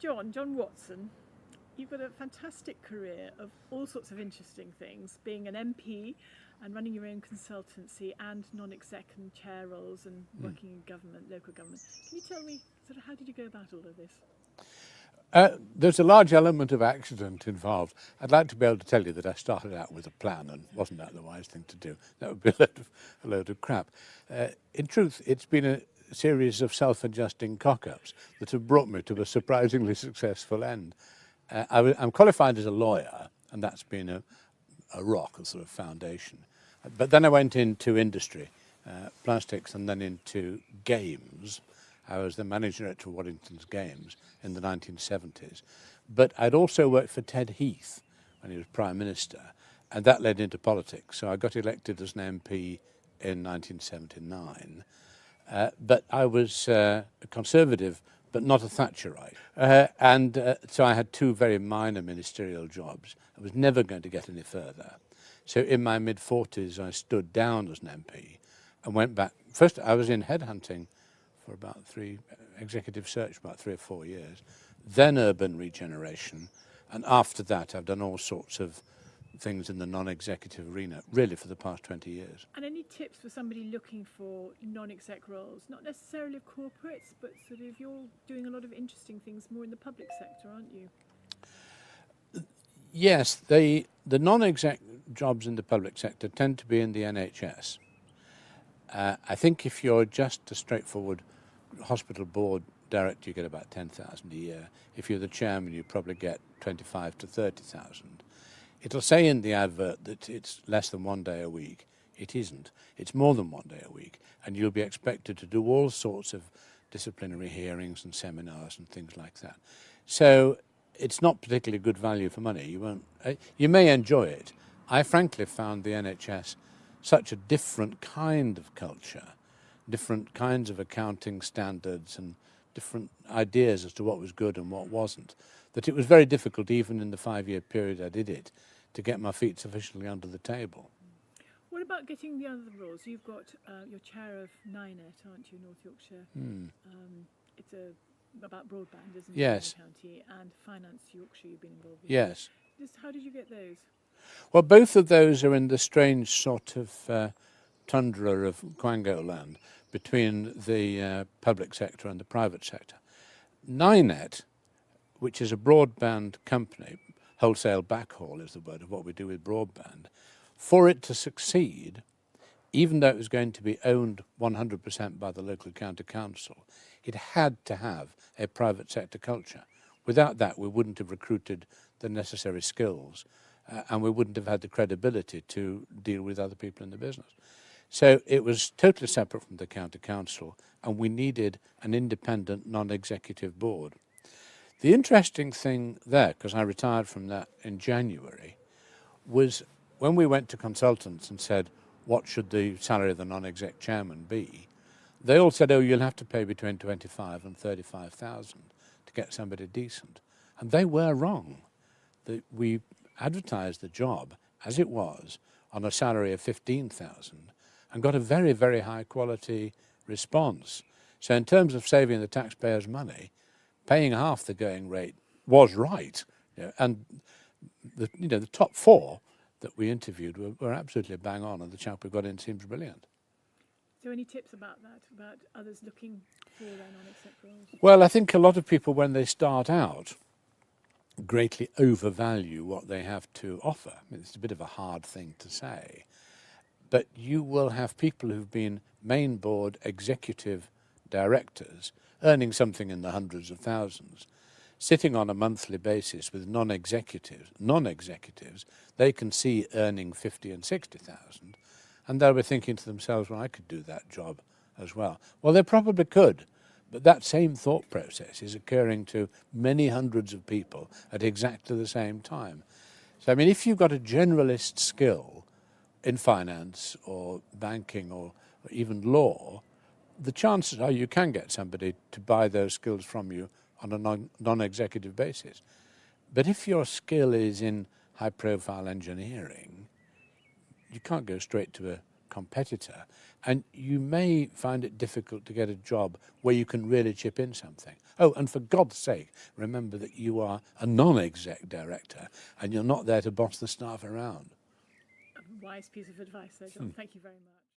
So, John Watson, you've got a fantastic career of all sorts of interesting things, being an MP and running your own consultancy and non-exec and chair roles and working in government, local government. Can you tell me sort of how did you go about all of this? There's a large element of accident involved. I'd like to be able to tell you that I started out with a plan and wasn't that the wise thing to do. That would be a load of crap. In truth, it's been a series of self-adjusting cock-ups that have brought me to a surprisingly successful end. I'm qualified as a lawyer, and that's been a rock, a sort of foundation. But then I went into industry, plastics, and then into games. I was the managing director of Waddington's Games in the 1970s. But I'd also worked for Ted Heath when he was Prime Minister, and that led into politics. So I got elected as an MP in 1979. But I was a Conservative, but not a Thatcherite. So I had two very minor ministerial jobs. I was never going to get any further. So in my mid-40s, I stood down as an MP and went back. First, I was in headhunting for about executive search, about 3 or 4 years, then urban regeneration, and after that I've done all sorts of things in the non-executive arena, really for the past 20 years. And any tips for somebody looking for non-exec roles, not necessarily of corporates, but sort of you're doing a lot of interesting things more in the public sector, aren't you? Yes, the non-exec jobs in the public sector tend to be in the NHS. I think if you're just a straightforward hospital board director, you get about 10,000 a year. If you're the chairman, you probably get 25 to 30,000. It'll say in the advert that it's less than 1 day a week. It isn't. It's more than 1 day a week, and you'll be expected to do all sorts of disciplinary hearings and seminars and things like that. So it's not particularly good value for money. You may enjoy it. I frankly found the NHS such a different kind of culture, different kinds of accounting standards and different ideas as to what was good and what wasn't, that it was very difficult, even in the 5-year period I did it, to get my feet sufficiently under the table. What about getting the other roles? You've got your chair of NINET, aren't you, North Yorkshire? It's about broadband, isn't it? Yes. In the county, and Finance Yorkshire you've been involved with. Yes. Just how did you get those? Well, both of those are in the strange sort of tundra of Quango land between the public sector and the private sector. NINET, which is a broadband company, wholesale backhaul is the word of what we do with broadband, for it to succeed, even though it was going to be owned 100% by the local county council, it had to have a private sector culture. Without that, we wouldn't have recruited the necessary skills, and we wouldn't have had the credibility to deal with other people in the business. So it was totally separate from the county council, and we needed an independent non-executive board. The interesting thing there, because I retired from that in January, was when we went to consultants and said, what should the salary of the non-exec chairman be? They all said, oh, you'll have to pay between 25 and 35,000 to get somebody decent. And they were wrong. We advertised the job as it was on a salary of 15,000 and got a very, very high quality response. So in terms of saving the taxpayers' money, paying half the going rate was right. And the top 4 that we interviewed were absolutely bang on, and the chap we got in seems brilliant. So any tips about that, about others looking for their non-exec roles? Well, I think a lot of people, when they start out, greatly overvalue what they have to offer. I mean, it's a bit of a hard thing to say. But you will have people who've been main board executive directors earning something in the hundreds of thousands, sitting on a monthly basis with non-executives, they can see earning 50 and 60,000, and they'll be thinking to themselves, well, I could do that job as well. Well, they probably could, but that same thought process is occurring to many hundreds of people at exactly the same time. So, I mean, if you've got a generalist skill in finance or banking or even law, the chances are you can get somebody to buy those skills from you on a non-executive basis. But if your skill is in high-profile engineering, you can't go straight to a competitor, and you may find it difficult to get a job where you can really chip in something. Oh, and for God's sake, remember that you are a non-exec director and you're not there to boss the staff around. A wise piece of advice there, John. Thank you very much.